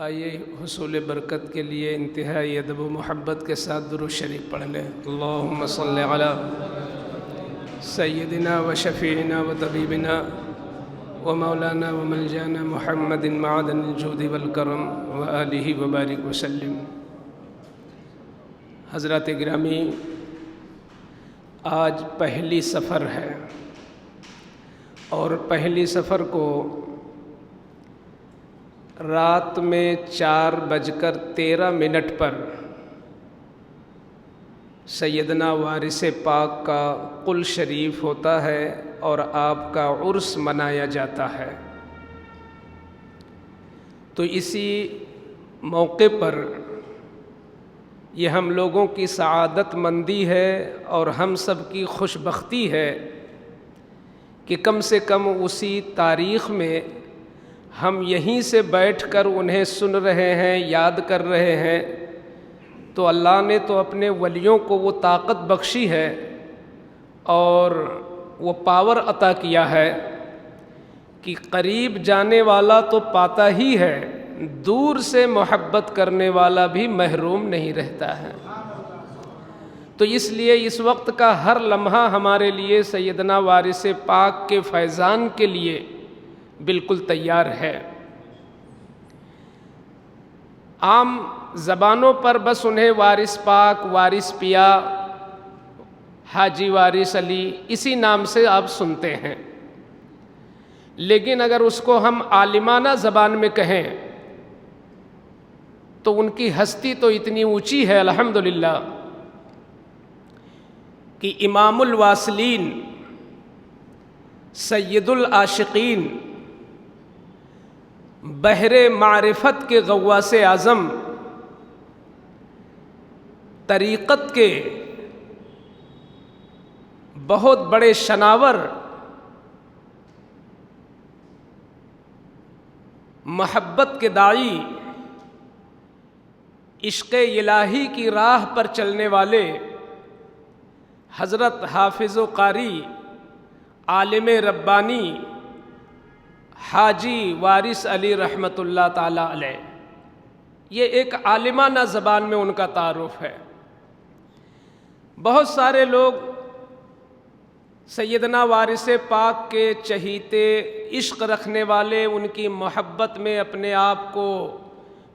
آئیے حصول برکت کے لیے انتہائی ادب و محبت کے ساتھ درود شریف پڑھ لیں۔ اللہم صلی علی سیدنا و شفیعنا و طبیبنا و مولانا و ملجانا محمد معدن الجود والکرم و آلہ و بارک وسلم۔ حضرات گرامی، آج پہلی سفر ہے اور پہلی سفر کو رات میں 4:13 پر سیدنا وارث پاک کا قل شریف ہوتا ہے اور آپ کا عرس منایا جاتا ہے۔ تو اسی موقع پر یہ ہم لوگوں کی سعادت مندی ہے اور ہم سب کی خوش بختی ہے کہ کم سے کم اسی تاریخ میں ہم یہیں سے بیٹھ کر انہیں سن رہے ہیں، یاد کر رہے ہیں۔ تو اللہ نے تو اپنے ولیوں کو وہ طاقت بخشی ہے اور وہ پاور عطا کیا ہے کہ قریب جانے والا تو پاتا ہی ہے، دور سے محبت کرنے والا بھی محروم نہیں رہتا ہے۔ تو اس لیے اس وقت کا ہر لمحہ ہمارے لیے سیدنا وارث پاک کے فیضان کے لیے بالکل تیار ہے۔ عام زبانوں پر بس انہیں وارث پاک، وارث پیا، حاجی وارث علی اسی نام سے آپ سنتے ہیں، لیکن اگر اس کو ہم عالمانہ زبان میں کہیں تو ان کی ہستی تو اتنی اونچی ہے الحمدللہ کہ امام الواصلین، سید العاشقین، بحر معرفت کے غواص اعظم، طریقت کے بہت بڑے شناور، محبت کے داعی، عشق الہی کی راہ پر چلنے والے حضرت حافظ و قاری، عالم ربانی حاجی وارث علی رحمۃ اللہ تعالی علیہ، یہ ایک عالمانہ زبان میں ان کا تعارف ہے۔ بہت سارے لوگ سیدنا وارث پاک کے چہیتے، عشق رکھنے والے، ان کی محبت میں اپنے آپ کو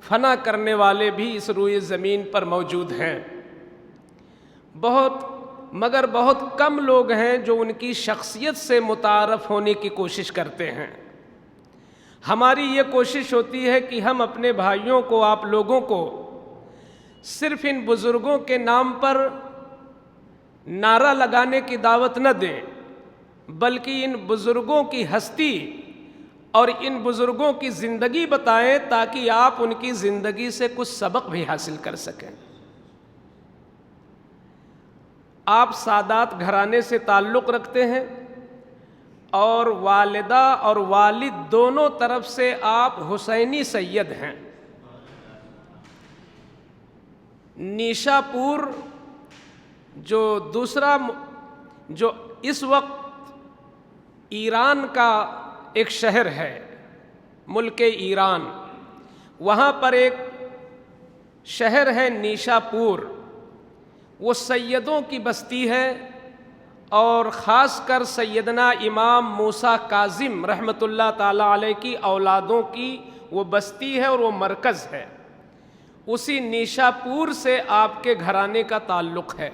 فنا کرنے والے بھی اس روئے زمین پر موجود ہیں، مگر بہت کم لوگ ہیں جو ان کی شخصیت سے متعارف ہونے کی کوشش کرتے ہیں۔ ہماری یہ کوشش ہوتی ہے کہ ہم اپنے بھائیوں کو، آپ لوگوں کو صرف ان بزرگوں کے نام پر نعرہ لگانے کی دعوت نہ دیں، بلکہ ان بزرگوں کی ہستی اور ان بزرگوں کی زندگی بتائیں تاکہ آپ ان کی زندگی سے کچھ سبق بھی حاصل کر سکیں۔ آپ سادات گھرانے سے تعلق رکھتے ہیں اور والدہ اور والد دونوں طرف سے آپ حسینی سید ہیں۔ نیشا پور جو اس وقت ایران کا ایک شہر ہے، ملک ایران، وہاں پر ایک شہر ہے نیشا پور، وہ سیدوں کی بستی ہے اور خاص کر سیدنا امام موسیٰ کاظم رحمۃ اللہ تعالی علیہ کی اولادوں کی وہ بستی ہے اور وہ مرکز ہے۔ اسی نیشا پور سے آپ کے گھرانے کا تعلق ہے۔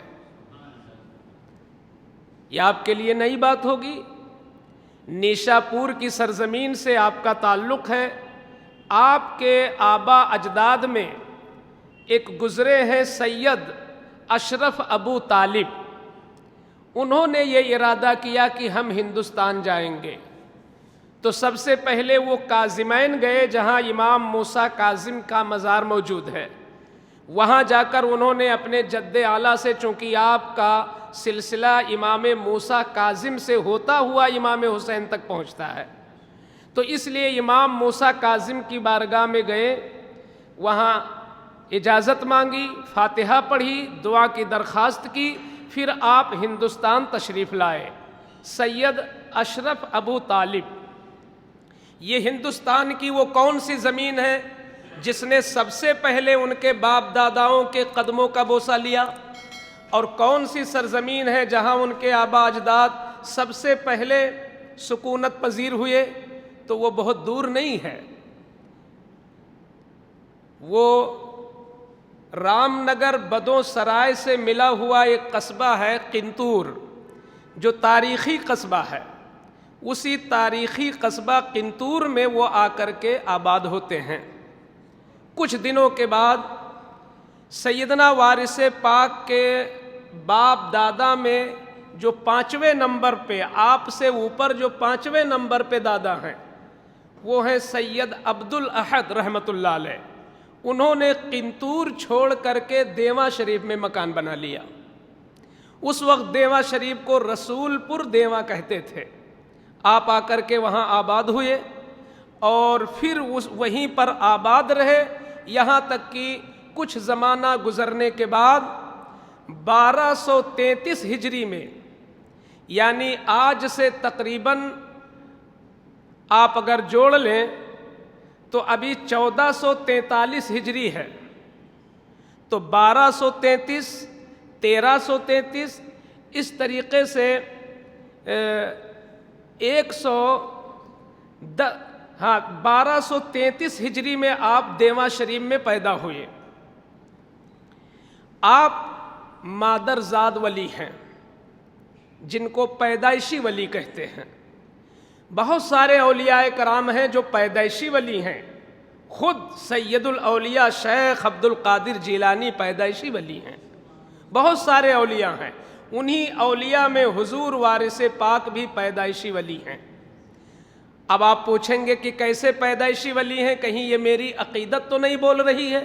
یہ آپ کے لیے نئی بات ہوگی، نیشا پور کی سرزمین سے آپ کا تعلق ہے۔ آپ کے آبا اجداد میں ایک گزرے ہیں سید اشرف ابو طالب، انہوں نے یہ ارادہ کیا کہ ہم ہندوستان جائیں گے، تو سب سے پہلے وہ کاظمین گئے جہاں امام موسیٰ کاظم کا مزار موجود ہے۔ وہاں جا کر انہوں نے اپنے جد اعلیٰ سے، چونکہ آپ کا سلسلہ امام موسیٰ کاظم سے ہوتا ہوا امام حسین تک پہنچتا ہے، تو اس لیے امام موسیٰ کاظم کی بارگاہ میں گئے، وہاں اجازت مانگی، فاتحہ پڑھی، دعا کی درخواست کی، پھر آپ ہندوستان تشریف لائے۔ سید اشرف ابو طالب، یہ ہندوستان کی وہ کون سی زمین ہے جس نے سب سے پہلے ان کے باپ داداؤں کے قدموں کا بوسہ لیا؟ اور کون سی سرزمین ہے جہاں ان کے آبا اجداد سب سے پہلے سکونت پذیر ہوئے؟ تو وہ بہت دور نہیں ہے، وہ رام نگر بدوں سرائے سے ملا ہوا ایک قصبہ ہے قنطور، جو تاریخی قصبہ ہے۔ اسی تاریخی قصبہ قنطور میں وہ آ کر کے آباد ہوتے ہیں۔ کچھ دنوں کے بعد سیدنا وارث پاک کے باپ دادا میں جو 5ویں نمبر پہ، آپ سے اوپر جو 5ویں نمبر پہ دادا ہیں، وہ ہیں سید عبد الاحد رحمۃ اللہ علیہ۔ انہوں نے قنطور چھوڑ کر کے دیواں شریف میں مکان بنا لیا۔ اس وقت دیواں شریف کو رسول پور دیواں کہتے تھے۔ آپ آ کر کے وہاں آباد ہوئے اور پھر وہیں پر آباد رہے، یہاں تک کہ کچھ زمانہ گزرنے کے بعد 1233 ہجری میں، یعنی آج سے تقریباً آپ اگر جوڑ لیں تو ابھی 1443 ہجری ہے، تو 1233 1333 اس طریقے سے 1233 ہجری میں آپ دیواں شریف میں پیدا ہوئے۔ آپ مادرزاد ولی ہیں، جن کو پیدائشی ولی کہتے ہیں۔ بہت سارے اولیاء کرام ہیں جو پیدائشی ولی ہیں، خود سید الاولیاء شیخ عبد القادر جیلانی پیدائشی ولی ہیں، بہت سارے اولیاء ہیں۔ انہی اولیاء میں حضور وارث پاک بھی پیدائشی ولی ہیں۔ اب آپ پوچھیں گے کہ کیسے پیدائشی ولی ہیں، کہیں یہ میری عقیدت تو نہیں بول رہی ہے؟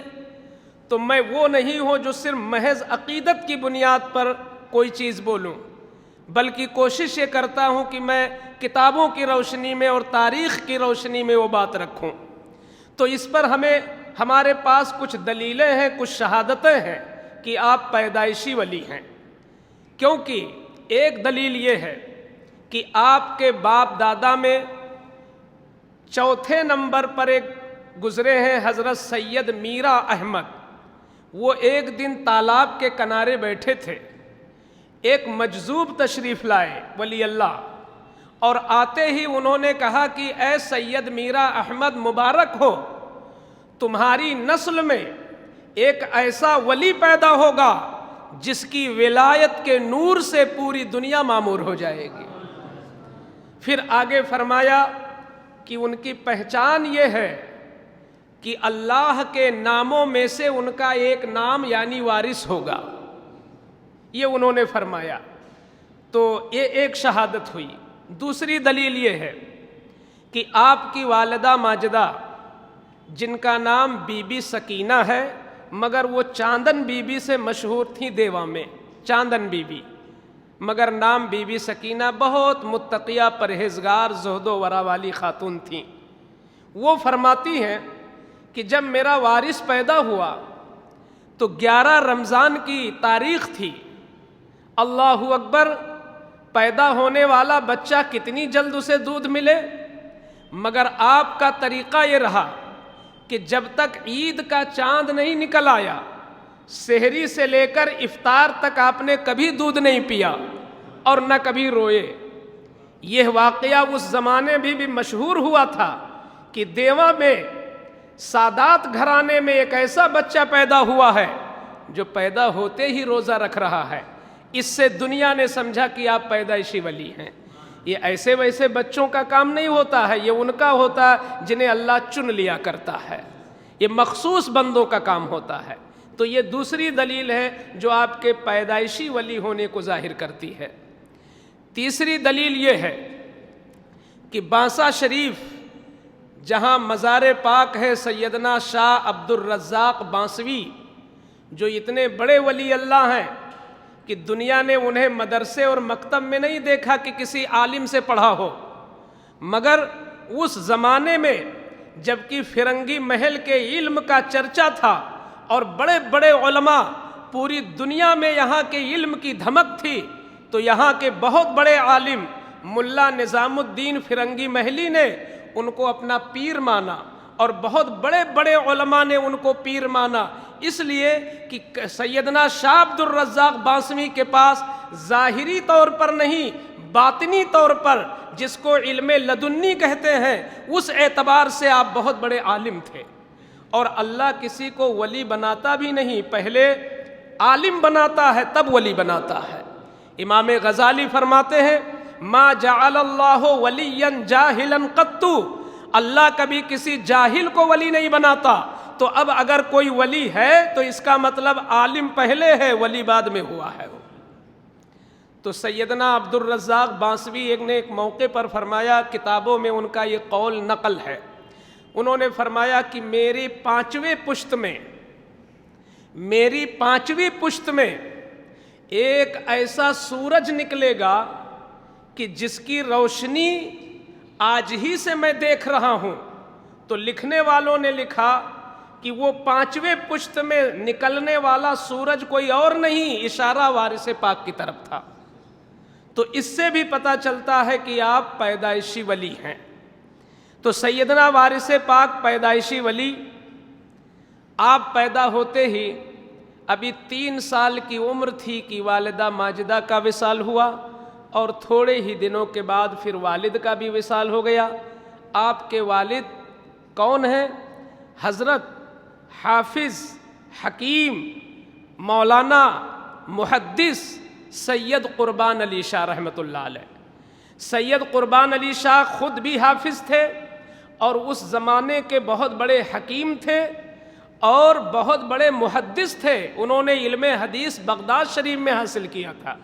تو میں وہ نہیں ہوں جو صرف محض عقیدت کی بنیاد پر کوئی چیز بولوں، بلکہ کوشش یہ کرتا ہوں کہ میں کتابوں کی روشنی میں اور تاریخ کی روشنی میں وہ بات رکھوں۔ تو اس پر ہمارے پاس کچھ دلیلیں ہیں، کچھ شہادتیں ہیں کہ آپ پیدائشی ولی ہیں۔ کیونکہ ایک دلیل یہ ہے کہ آپ کے باپ دادا میں 4تھے نمبر پر ایک گزرے ہیں حضرت سید میرا احمد۔ وہ ایک دن تالاب کے کنارے بیٹھے تھے، ایک مجذوب تشریف لائے ولی اللہ، اور آتے ہی انہوں نے کہا کہ اے سید میرا احمد مبارک ہو، تمہاری نسل میں ایک ایسا ولی پیدا ہوگا جس کی ولایت کے نور سے پوری دنیا معمور ہو جائے گی۔ پھر آگے فرمایا کہ ان کی پہچان یہ ہے کہ اللہ کے ناموں میں سے ان کا ایک نام یعنی وارث ہوگا، یہ انہوں نے فرمایا۔ تو یہ ایک شہادت ہوئی۔ دوسری دلیل یہ ہے کہ آپ کی والدہ ماجدہ، جن کا نام بی بی سکینہ ہے، مگر وہ چاندن بی بی سے مشہور تھیں دیواں میں، چاندن بی بی، مگر نام بی بی سکینہ، بہت متقیہ پرہیزگار زہد و ورع والی خاتون تھیں۔ وہ فرماتی ہیں کہ جب میرا وارث پیدا ہوا تو 11 رمضان کی تاریخ تھی۔ اللہ اکبر، پیدا ہونے والا بچہ کتنی جلد اسے دودھ ملے، مگر آپ کا طریقہ یہ رہا کہ جب تک عید کا چاند نہیں نکل آیا، سحری سے لے کر افطار تک آپ نے کبھی دودھ نہیں پیا اور نہ کبھی روئے۔ یہ واقعہ اس زمانے بھی مشہور ہوا تھا کہ دیواں میں سادات گھرانے میں ایک ایسا بچہ پیدا ہوا ہے جو پیدا ہوتے ہی روزہ رکھ رہا ہے۔ اس سے دنیا نے سمجھا کہ آپ پیدائشی ولی ہیں۔ یہ ایسے ویسے بچوں کا کام نہیں ہوتا ہے، یہ ان کا ہوتا ہے جنہیں اللہ چن لیا کرتا ہے، یہ مخصوص بندوں کا کام ہوتا ہے۔ تو یہ دوسری دلیل ہے جو آپ کے پیدائشی ولی ہونے کو ظاہر کرتی ہے۔ تیسری دلیل یہ ہے کہ بانسا شریف، جہاں مزار پاک ہے سیدنا شاہ عبد الرزاق بانسوی، جو اتنے بڑے ولی اللہ ہیں کہ دنیا نے انہیں مدرسے اور مکتب میں نہیں دیکھا کہ کسی عالم سے پڑھا ہو، مگر اس زمانے میں جبکہ فرنگی محل کے علم کا چرچا تھا اور بڑے بڑے علماء، پوری دنیا میں یہاں کے علم کی دھمک تھی، تو یہاں کے بہت بڑے عالم ملا نظام الدین فرنگی محلی نے ان کو اپنا پیر مانا اور بہت بڑے بڑے علماء نے ان کو پیر مانا، اس لیے کہ سیدنا شاہ عبد الرزاق بانسوی کے پاس ظاہری طور پر نہیں، باطنی طور پر، جس کو علم لدنی کہتے ہیں، اس اعتبار سے آپ بہت بڑے عالم تھے۔ اور اللہ کسی کو ولی بناتا بھی نہیں، پہلے عالم بناتا ہے تب ولی بناتا ہے۔ امام غزالی فرماتے ہیں ما جعل اللہ ولیا جاہلا قط، اللہ کبھی کسی جاہل کو ولی نہیں بناتا۔ تو اب اگر کوئی ولی ہے تو اس کا مطلب عالم پہلے ہے، ولی بعد میں ہوا ہے۔ تو سیدنا عبد الرزاق بانسوی نے ایک موقع پر فرمایا، کتابوں میں ان کا یہ قول نقل ہے، انہوں نے فرمایا کہ میری پانچویں پشت میں ایک ایسا سورج نکلے گا کہ جس کی روشنی آج ہی سے میں دیکھ رہا ہوں۔ تو لکھنے والوں نے لکھا کہ وہ پانچویں پشت میں نکلنے والا سورج کوئی اور نہیں، اشارہ وارث پاک کی طرف تھا۔ تو اس سے بھی پتہ چلتا ہے کہ آپ پیدائشی ولی ہیں۔ تو سیدنا وارث پاک پیدائشی ولی، آپ پیدا ہوتے ہی ابھی 3 سال کی عمر تھی کہ والدہ ماجدہ کا وصال ہوا، اور تھوڑے ہی دنوں کے بعد پھر والد کا بھی وصال ہو گیا۔ آپ کے والد کون ہیں؟ حضرت حافظ حکیم مولانا محدث سید قربان علی شاہ رحمۃ اللہ علیہ۔ سید قربان علی شاہ خود بھی حافظ تھے اور اس زمانے کے بہت بڑے حکیم تھے اور بہت بڑے محدث تھے۔ انہوں نے علم حدیث بغداد شریف میں حاصل کیا تھا،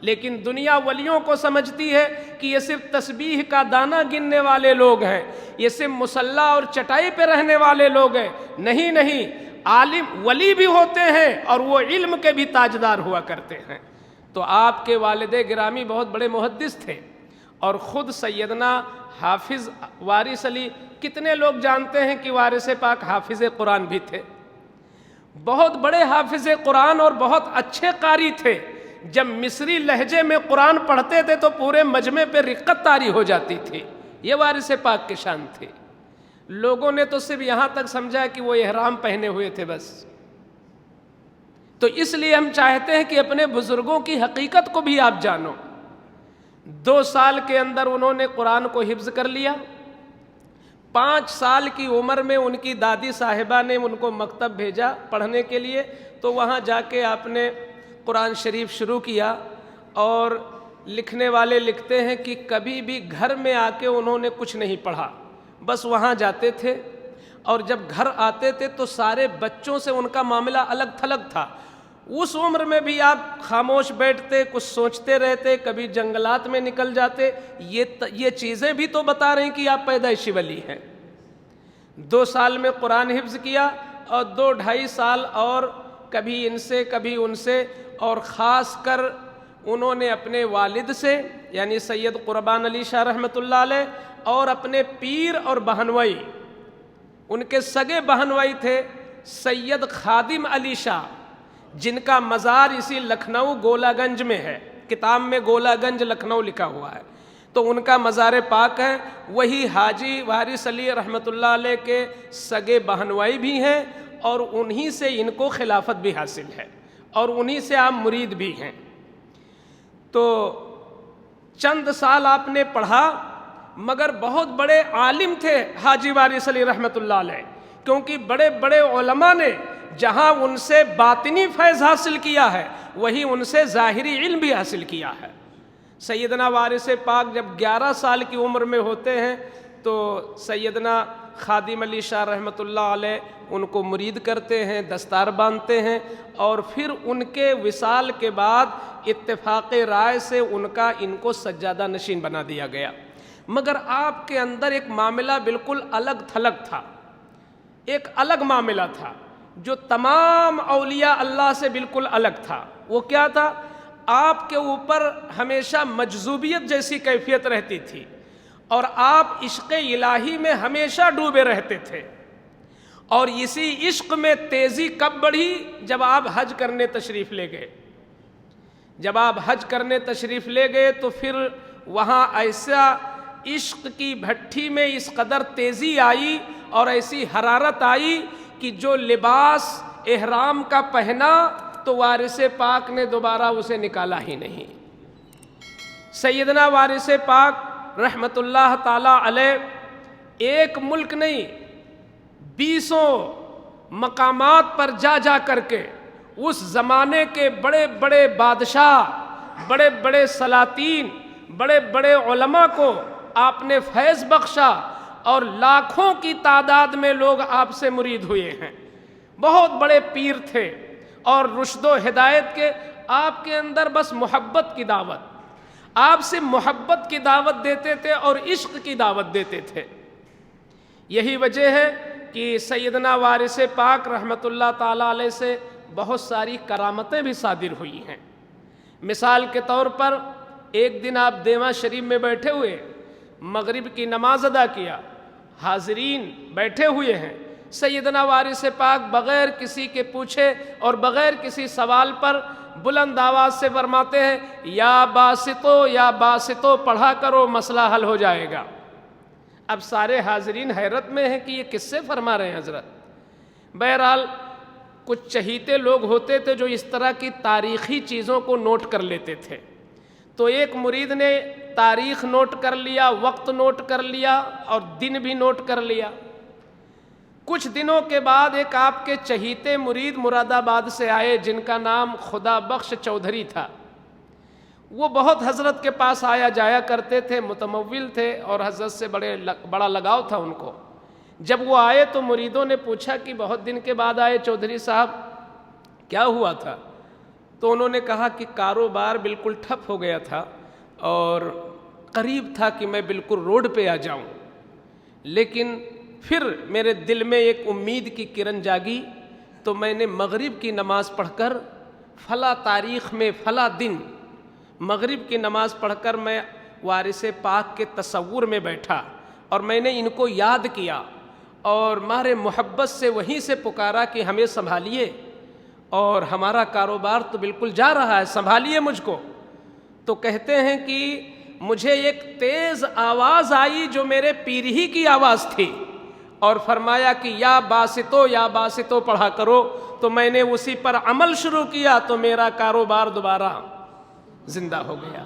لیکن دنیا ولیوں کو سمجھتی ہے کہ یہ صرف تسبیح کا دانہ گننے والے لوگ ہیں، یہ صرف مصلی اور چٹائی پہ رہنے والے لوگ ہیں۔ نہیں، عالم ولی بھی ہوتے ہیں اور وہ علم کے بھی تاجدار ہوا کرتے ہیں۔ تو آپ کے والد گرامی بہت بڑے محدث تھے، اور خود سیدنا حافظ وارث علی، کتنے لوگ جانتے ہیں کہ وارث پاک حافظ قرآن بھی تھے؟ بہت بڑے حافظ قرآن اور بہت اچھے قاری تھے۔ جب مصری لہجے میں قرآن پڑھتے تھے تو پورے مجمع پہ رقت طاری ہو جاتی تھی۔ یہ وارث پاک کی شان تھی۔ لوگوں نے تو صرف یہاں تک سمجھا کہ وہ احرام پہنے ہوئے تھے بس۔ تو اس لیے ہم چاہتے ہیں کہ اپنے بزرگوں کی حقیقت کو بھی آپ جانو۔ 2 سال کے اندر انہوں نے قرآن کو حفظ کر لیا۔ 5 سال کی عمر میں ان کی دادی صاحبہ نے ان کو مکتب بھیجا پڑھنے کے لیے، تو وہاں جا کے آپ نے قرآن شریف شروع کیا۔ اور لکھنے والے لکھتے ہیں کہ کبھی بھی گھر میں آ کے انہوں نے کچھ نہیں پڑھا، بس وہاں جاتے تھے، اور جب گھر آتے تھے تو سارے بچوں سے ان کا معاملہ الگ تھلگ تھا۔ اس عمر میں بھی آپ خاموش بیٹھتے، کچھ سوچتے رہتے، کبھی جنگلات میں نکل جاتے۔ یہ چیزیں بھی تو بتا رہے ہیں کہ آپ پیدائشی ولی ہیں۔ 2 سال میں قرآن حفظ کیا، اور 2-2.5 سال اور کبھی ان سے کبھی ان سے، اور خاص کر انہوں نے اپنے والد سے یعنی سید قربان علی شاہ رحمۃ اللہ علیہ اور اپنے پیر اور بہنوئی، ان کے سگے بہنوئی تھے سید خادم علی شاہ، جن کا مزار اسی لکھنؤ گولا گنج میں ہے۔ کتاب میں گولا گنج لکھنؤ لکھا ہوا ہے، تو ان کا مزار پاک ہے۔ وہی حاجی وارث علی رحمۃ اللہ علیہ کے سگے بہنوئی بھی ہیں، اور انہی سے ان کو خلافت بھی حاصل ہے، اور انہی سے آپ مرید بھی ہیں۔ تو چند سال آپ نے پڑھا، مگر بہت بڑے عالم تھے حاجی وارث علی رحمۃ اللہ علیہ، کیونکہ بڑے بڑے علماء نے جہاں ان سے باطنی فیض حاصل کیا ہے، وہی ان سے ظاہری علم بھی حاصل کیا ہے۔ سیدنا وارث پاک جب 11 سال کی عمر میں ہوتے ہیں تو سیدنا خادم علی شاہ رحمۃ اللہ علیہ ان کو مرید کرتے ہیں، دستار باندھتے ہیں، اور پھر ان کے وصال کے بعد اتفاق رائے سے ان کو سجادہ نشین بنا دیا گیا۔ مگر آپ کے اندر ایک معاملہ بالکل الگ تھلگ تھا، ایک الگ معاملہ تھا جو تمام اولیاء اللہ سے بالکل الگ تھا۔ وہ کیا تھا؟ آپ کے اوپر ہمیشہ مجذوبیت جیسی کیفیت رہتی تھی، اور آپ عشق الہی میں ہمیشہ ڈوبے رہتے تھے۔ اور اسی عشق میں تیزی کب بڑھی؟ جب آپ حج کرنے تشریف لے گئے۔ جب آپ حج کرنے تشریف لے گئے تو پھر وہاں ایسا عشق کی بھٹی میں اس قدر تیزی آئی، اور ایسی حرارت آئی کہ جو لباس احرام کا پہنا تو وارث پاک نے دوبارہ اسے نکالا ہی نہیں۔ سیدنا وارث پاک رحمت اللہ تعالی علیہ ایک ملک نہیں 20 مقامات پر جا جا کر کے اس زمانے کے بڑے بڑے بادشاہ، بڑے بڑے سلاطین، بڑے بڑے علماء کو آپ نے فیض بخشا اور لاکھوں کی تعداد میں لوگ آپ سے مرید ہوئے ہیں۔ بہت بڑے پیر تھے اور رشد و ہدایت کے، آپ کے اندر بس محبت کی دعوت، آپ سے محبت کی دعوت دیتے تھے اور عشق کی دعوت دیتے تھے۔ یہی وجہ ہے کہ سیدنا وارث پاک رحمت اللہ تعالیٰ علیہ سے بہت ساری کرامتیں بھی صادر ہوئی ہیں۔ مثال کے طور پر ایک دن آپ دیواں شریف میں بیٹھے ہوئے مغرب کی نماز ادا کیا، حاضرین بیٹھے ہوئے ہیں، سیدنا وارث پاک بغیر کسی کے پوچھے اور بغیر کسی سوال پر بلند آواز سے فرماتے ہیں یا باسطو پڑھا کرو، مسئلہ حل ہو جائے گا۔ اب سارے حاضرین حیرت میں ہیں کہ یہ کس سے فرما رہے ہیں حضرت۔ بہرحال کچھ چہیتے لوگ ہوتے تھے جو اس طرح کی تاریخی چیزوں کو نوٹ کر لیتے تھے، تو ایک مرید نے تاریخ نوٹ کر لیا، وقت نوٹ کر لیا اور دن بھی نوٹ کر لیا۔ کچھ دنوں کے بعد ایک آپ کے چہیتے مرید مراد آباد سے آئے جن کا نام خدا بخش چودھری تھا۔ وہ بہت حضرت کے پاس آیا جایا کرتے تھے، متمول تھے اور حضرت سے بڑا لگاؤ تھا ان کو۔ جب وہ آئے تو مریدوں نے پوچھا کہ بہت دن کے بعد آئے چودھری صاحب، کیا ہوا تھا؟ تو انہوں نے کہا کہ کاروبار بالکل ٹھپ ہو گیا تھا اور قریب تھا کہ میں بالکل روڈ پہ آ جاؤں، لیکن پھر میرے دل میں ایک امید کی کرن جاگی تو میں نے مغرب کی نماز پڑھ کر فلاں تاریخ میں فلاں دن مغرب کی نماز پڑھ کر میں وارث پاک کے تصور میں بیٹھا اور میں نے ان کو یاد کیا اور مارے محبت سے وہیں سے پکارا کہ ہمیں سنبھالیے اور ہمارا کاروبار تو بالکل جا رہا ہے، سنبھالیے مجھ کو۔ تو کہتے ہیں کہ مجھے ایک تیز آواز آئی جو میرے پیر ہی کی آواز تھی اور فرمایا کہ یا باسطو پڑھا کرو، تو میں نے اسی پر عمل شروع کیا تو میرا کاروبار دوبارہ زندہ ہو گیا۔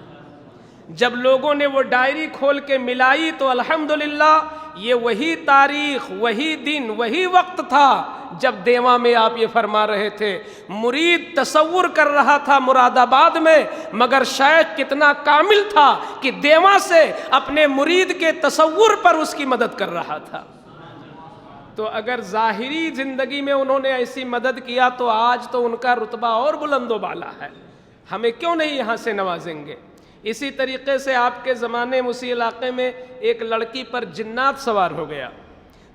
جب لوگوں نے وہ ڈائری کھول کے ملائی تو الحمدللہ یہ وہی تاریخ، وہی دن، وہی وقت تھا جب دیواں میں آپ یہ فرما رہے تھے۔ مرید تصور کر رہا تھا مراد آباد میں، مگر شیخ کتنا کامل تھا کہ دیواں سے اپنے مرید کے تصور پر اس کی مدد کر رہا تھا۔ تو اگر ظاہری زندگی میں انہوں نے ایسی مدد کیا تو آج تو ان کا رتبہ اور بلند و بالا ہے، ہمیں کیوں نہیں یہاں سے نوازیں گے؟ اسی طریقے سے آپ کے زمانے میں اسی علاقے میں ایک لڑکی پر جنات سوار ہو گیا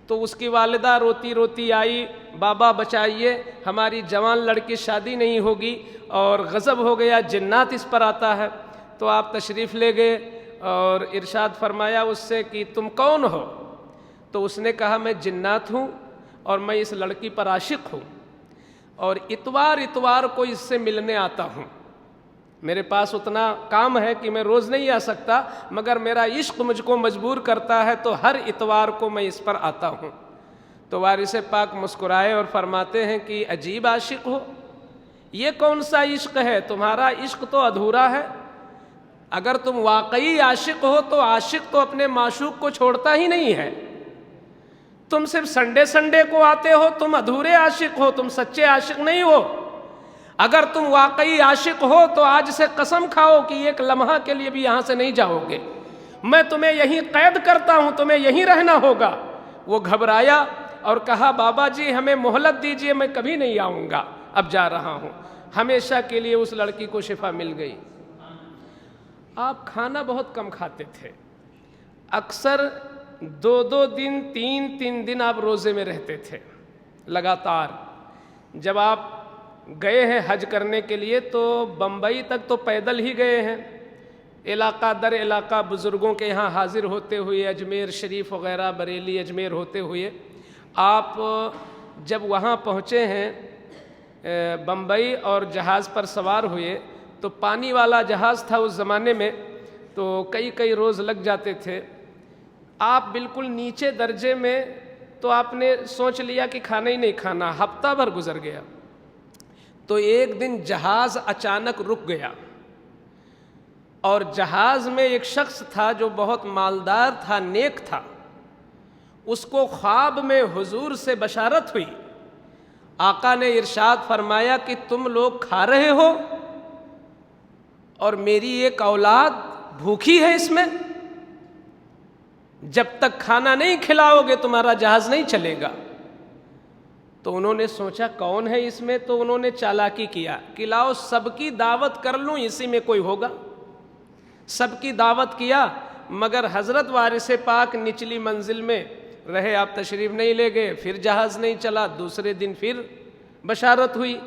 تو اس کی والدہ روتی روتی آئی، بابا بچائیے، ہماری جوان لڑکی شادی نہیں ہوگی اور غضب ہو گیا، جنات اس پر آتا ہے۔ تو آپ تشریف لے گئے اور ارشاد فرمایا اس سے کہ تم کون ہو؟ تو اس نے کہا میں جنات ہوں اور میں اس لڑکی پر عاشق ہوں اور اتوار کو اس سے ملنے آتا ہوں۔ میرے پاس اتنا کام ہے کہ میں روز نہیں آ سکتا، مگر میرا عشق مجھ کو مجبور کرتا ہے تو ہر اتوار کو میں اس پر آتا ہوں۔ تو وارث پاک مسکرائے اور فرماتے ہیں کہ عجیب عاشق ہو، یہ کون سا عشق ہے؟ تمہارا عشق تو ادھورا ہے۔ اگر تم واقعی عاشق ہو تو عاشق تو اپنے معشوق کو چھوڑتا ہی نہیں ہے۔ تم صرف سنڈے کو آتے ہو، تم ادھورے عاشق ہو، تم سچے عاشق نہیں ہو۔ اگر تم واقعی عاشق ہو تو آج سے قسم کھاؤ کہ ایک لمحہ کے لیے بھی یہاں سے نہیں جاؤ گے، میں تمہیں یہیں قید کرتا ہوں، تمہیں یہیں رہنا ہوگا۔ وہ گھبرایا اور کہا بابا جی ہمیں مہلت دیجئے، میں کبھی نہیں آؤں گا، اب جا رہا ہوں۔ ہمیشہ کے لیے اس لڑکی کو شفا مل گئی۔ آپ کھانا بہت کم کھاتے تھے، اکثر 2 دن 3 دن آپ روزے میں رہتے تھے لگاتار۔ جب آپ گئے ہیں حج کرنے کے لیے تو بمبئی تک تو پیدل ہی گئے ہیں، علاقہ در علاقہ بزرگوں کے یہاں حاضر ہوتے ہوئے، اجمیر شریف وغیرہ، بریلی اجمیر ہوتے ہوئے آپ جب وہاں پہنچے ہیں بمبئی اور جہاز پر سوار ہوئے تو پانی والا جہاز تھا اس زمانے میں، تو کئی روز لگ جاتے تھے۔ آپ بالکل نیچے درجے میں تو آپ نے سوچ لیا کہ کھانا ہی نہیں کھانا، ہفتہ بھر گزر گیا۔ تو ایک دن جہاز اچانک رک گیا، اور جہاز میں ایک شخص تھا جو بہت مالدار تھا، نیک تھا۔ اس کو خواب میں حضور سے بشارت ہوئی، آقا نے ارشاد فرمایا کہ تم لوگ کھا رہے ہو اور میری ایک اولاد بھوکی ہے، اس میں جب تک کھانا نہیں کھلاؤ گے تمہارا جہاز نہیں چلے گا۔ تو انہوں نے سوچا کون ہے اس میں، تو انہوں نے چالاکی کیا کہ لاؤ سب کی دعوت کر لوں، اسی میں کوئی ہوگا۔ سب کی دعوت کیا، مگر حضرت وارث پاک نچلی منزل میں رہے، آپ تشریف نہیں لے گئے، پھر جہاز نہیں چلا۔ دوسرے دن پھر بشارت ہوئی۔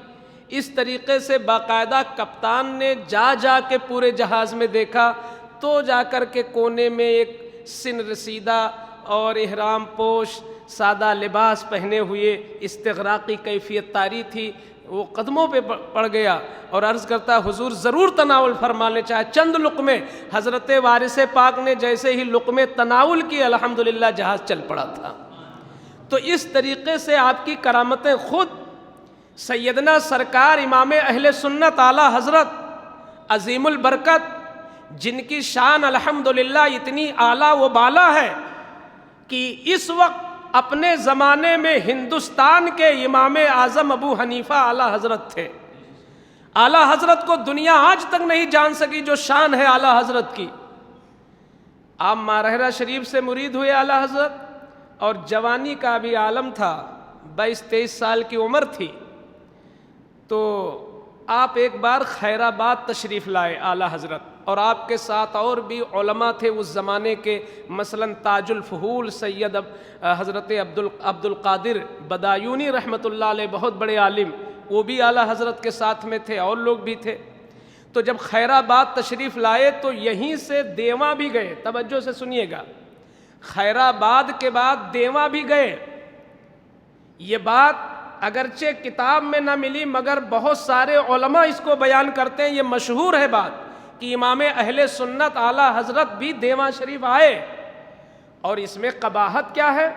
اس طریقے سے باقاعدہ کپتان نے جا کے پورے جہاز میں دیکھا، تو جا کر کے کونے میں ایک سن رسیدہ اور احرام پوش سادہ لباس پہنے ہوئے استغراقی کیفیت طاری تھی، وہ قدموں پہ پڑ گیا اور عرض کرتا حضور ضرور تناول فرما لیں، چاہے چند لقمے۔ حضرت وارث پاک نے جیسے ہی لقمے تناول کی، الحمدللہ جہاز چل پڑا تھا۔ تو اس طریقے سے آپ کی کرامتیں خود سیدنا سرکار امام اہل سنت اعلیٰ حضرت عظیم البرکت، جن کی شان الحمدللہ اتنی اعلیٰ و بالا ہے کہ اس وقت اپنے زمانے میں ہندوستان کے امام اعظم ابو حنیفہ اعلیٰ حضرت تھے۔ اعلیٰ حضرت کو دنیا آج تک نہیں جان سکی جو شان ہے اعلیٰ حضرت کی۔ آپ ماہرہ شریف سے مرید ہوئے اعلیٰ حضرت، اور جوانی کا بھی عالم تھا، 22-23 سال کی عمر تھی۔ تو آپ ایک بار خیر آباد تشریف لائے اعلیٰ حضرت، اور آپ کے ساتھ اور بھی علماء تھے اس زمانے کے، مثلاً تاج الفہول سید حضرت عبد القادر بدایونی رحمۃ اللہ علیہ، بہت بڑے عالم، وہ بھی اعلیٰ حضرت کے ساتھ میں تھے، اور لوگ بھی تھے۔ تو جب خیر آباد تشریف لائے تو یہیں سے دیواں بھی گئے، توجہ سے سنیے گا، خیر آباد کے بعد دیواں بھی گئے۔ یہ بات اگرچہ کتاب میں نہ ملی، مگر بہت سارے علماء اس کو بیان کرتے ہیں، یہ مشہور ہے بات کہ امام اہل سنت اعلیٰ حضرت بھی دیواں شریف آئے۔ اور اس میں قباحت کیا ہے،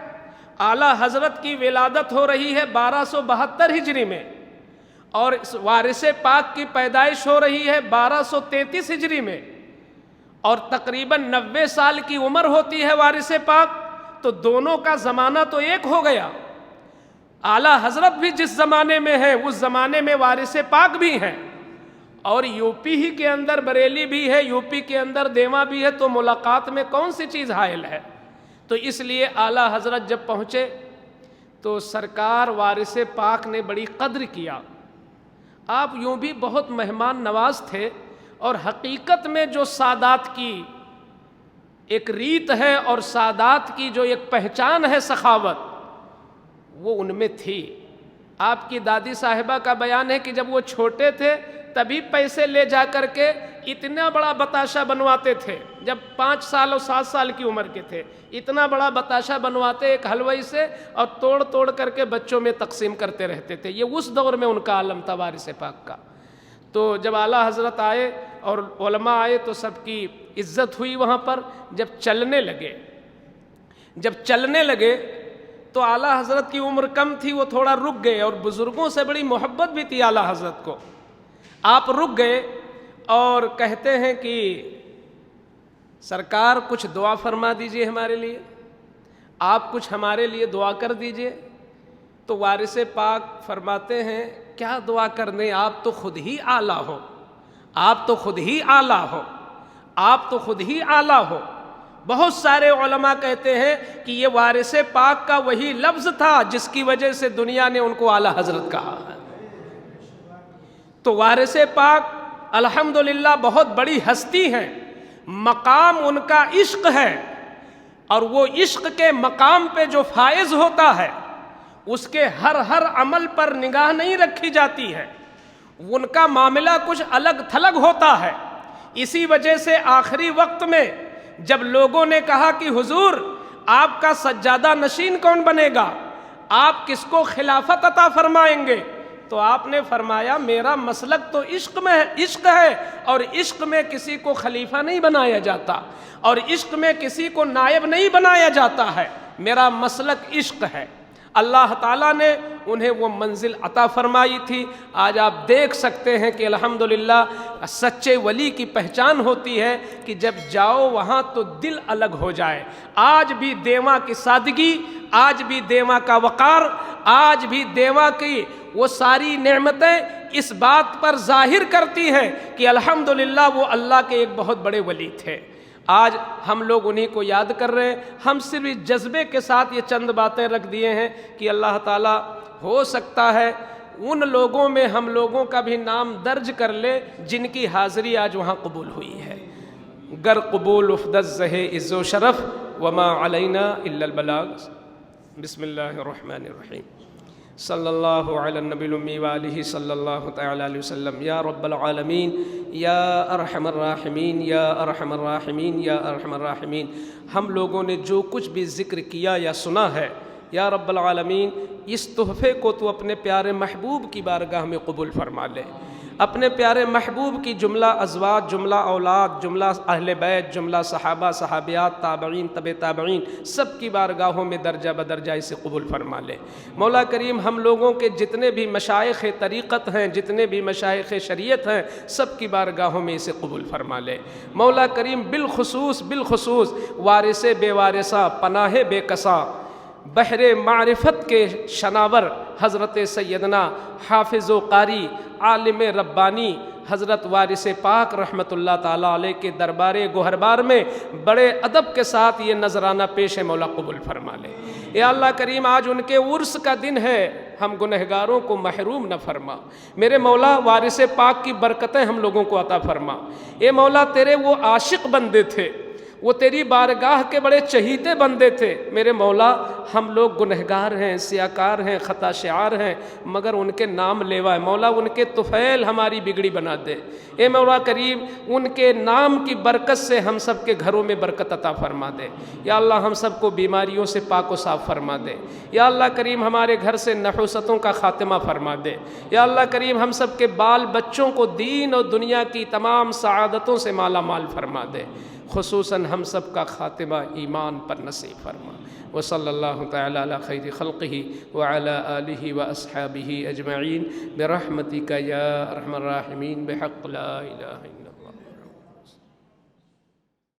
اعلیٰ حضرت کی ولادت ہو رہی ہے 1272 ہجری میں، اور وارث پاک کی پیدائش ہو رہی ہے 1233 ہجری میں، اور تقریباً 90 سال کی عمر ہوتی ہے وارث پاک، تو دونوں کا زمانہ تو ایک ہو گیا۔ اعلیٰ حضرت بھی جس زمانے میں ہے اس زمانے میں وارث پاک بھی ہیں، اور یو پی ہی کے اندر بریلی بھی ہے، یو پی کے اندر دیواں بھی ہے، تو ملاقات میں کون سی چیز حائل ہے؟ تو اس لیے اعلیٰ حضرت جب پہنچے تو سرکار وارث پاک نے بڑی قدر کیا۔ آپ یوں بھی بہت مہمان نواز تھے، اور حقیقت میں جو سادات کی ایک ریت ہے اور سادات کی جو ایک پہچان ہے سخاوت، وہ ان میں تھی۔ آپ کی دادی صاحبہ کا بیان ہے کہ جب وہ چھوٹے تھے تبھی پیسے لے جا کر کے اتنا بڑا بتاشا بنواتے تھے، جب 5 سال اور 7 سال کی عمر کے تھے، اتنا بڑا بتاشا بنواتے ایک حلوئی سے، اور توڑ کر کے بچوں میں تقسیم کرتے رہتے تھے۔ یہ اس دور میں ان کا عالم تھا وارث پاک کا۔ تو جب اعلیٰ حضرت آئے اور علماء آئے تو سب کی عزت ہوئی وہاں پر۔ جب چلنے لگے تو اعلیٰ حضرت کی عمر کم تھی، وہ تھوڑا رک گئے، اور بزرگوں سے بڑی محبت بھی تھی اعلیٰ حضرت کو۔ آپ رک گئے اور کہتے ہیں کہ سرکار کچھ دعا فرما دیجئے ہمارے لیے، آپ کچھ ہمارے لیے دعا کر دیجئے۔ تو وارث پاک فرماتے ہیں کیا دعا کرنے، آپ تو خود ہی اعلیٰ ہو، آپ تو خود ہی اعلیٰ ہو، آپ تو خود ہی اعلیٰ ہو۔ بہت سارے علماء کہتے ہیں کہ یہ وارث پاک کا وہی لفظ تھا جس کی وجہ سے دنیا نے ان کو اعلیٰ حضرت کہا ہے۔ تو وارث پاک الحمدللہ بہت بڑی ہستی ہیں، مقام ان کا عشق ہے، اور وہ عشق کے مقام پہ جو فائز ہوتا ہے اس کے ہر عمل پر نگاہ نہیں رکھی جاتی ہے، ان کا معاملہ کچھ الگ تھلگ ہوتا ہے۔ اسی وجہ سے آخری وقت میں جب لوگوں نے کہا کہ حضور آپ کا سجادہ نشین کون بنے گا، آپ کس کو خلافت عطا فرمائیں گے، تو آپ نے فرمایا میرا مسلک تو عشق ہے، اور عشق میں کسی کو خلیفہ نہیں بنایا جاتا، اور عشق میں کسی کو نائب نہیں بنایا جاتا ہے، میرا مسلک عشق ہے۔ اللہ تعالیٰ نے انہیں وہ منزل عطا فرمائی تھی۔ آج آپ دیکھ سکتے ہیں کہ الحمدللہ سچے ولی کی پہچان ہوتی ہے کہ جب جاؤ وہاں تو دل الگ ہو جائے۔ آج بھی دیواں کی سادگی، آج بھی دیواں کا وقار، آج بھی دیواں کی وہ ساری نعمتیں اس بات پر ظاہر کرتی ہیں کہ الحمدللہ وہ اللہ کے ایک بہت بڑے ولی تھے۔ آج ہم لوگ انہی کو یاد کر رہے ہیں۔ ہم صرف اس جذبے کے ساتھ یہ چند باتیں رکھ دیے ہیں کہ اللہ تعالیٰ ہو سکتا ہے ان لوگوں میں ہم لوگوں کا بھی نام درج کر لے جن کی حاضری آج وہاں قبول ہوئی ہے۔ گر قبول افدت زہ عز و شرف وما علینا الا البلاغ۔ بسم اللہ الرحمن الرحیم۔ صلی اللہ علی النبی الامی وآلہ صلی اللہ تعالی علیہ وسلم۔ یا رب العالمین، یا ارحم الراحمین، یا ارحم الراحمین، یا ارحم الراحمین، ہم لوگوں نے جو کچھ بھی ذکر کیا یا سنا ہے، یا رب العالمین اس تحفے کو تو اپنے پیارے محبوب کی بارگاہ میں قبول فرما لے۔ اپنے پیارے محبوب کی جملہ ازواج، جملہ اولاد، جملہ اہل بیت، جملہ صحابہ، صحابیات، تابعین، تبع تابعین، سب کی بارگاہوں میں درجہ بدرجہ اسے قبول فرما لے۔ مولا کریم ہم لوگوں کے جتنے بھی مشائخ طریقت ہیں، جتنے بھی مشائخ شریعت ہیں، سب کی بارگاہوں میں اسے قبول فرما لے۔ مولا کریم بالخصوص وارث بے وارثہ، پناہ بے کساں، بحر معرفت کے شناور حضرت سیدنا حافظ و قاری عالم ربانی حضرت وارث پاک رحمت اللہ تعالیٰ علیہ کے دربار گوہربار میں بڑے ادب کے ساتھ یہ نذرانہ پیش مولا قبول فرما لے۔ یا اللہ کریم آج ان کے عرس کا دن ہے، ہم گنہگاروں کو محروم نہ فرما۔ میرے مولا وارث پاک کی برکتیں ہم لوگوں کو عطا فرما۔ اے مولا تیرے وہ عاشق بندے تھے، وہ تیری بارگاہ کے بڑے چہیتے بندے تھے۔ میرے مولا ہم لوگ گنہگار ہیں، سیاکار ہیں، خطا شعار ہیں، مگر ان کے نام لیوا ہے۔ مولا ان کے طفیل ہماری بگڑی بنا دے۔ اے مولا کریم ان کے نام کی برکت سے ہم سب کے گھروں میں برکت عطا فرما دے۔ یا اللہ ہم سب کو بیماریوں سے پاک و صاف فرما دے۔ یا اللہ کریم ہمارے گھر سے نحوستوں کا خاتمہ فرما دے۔ یا اللہ کریم ہم سب کے بال بچوں کو دین اور دنیا کی تمام سعادتوں سے مالا مال فرما دے۔ خصوصاً ہم سب کا خاتمہ ایمان پر نصیب فرما۔ وصلی اللہ تعالی علی خیر خلقہ وعلی آلہ واصحابہ اجمعین برحمتک یا ارحم الراحمین بحق لا الہ الا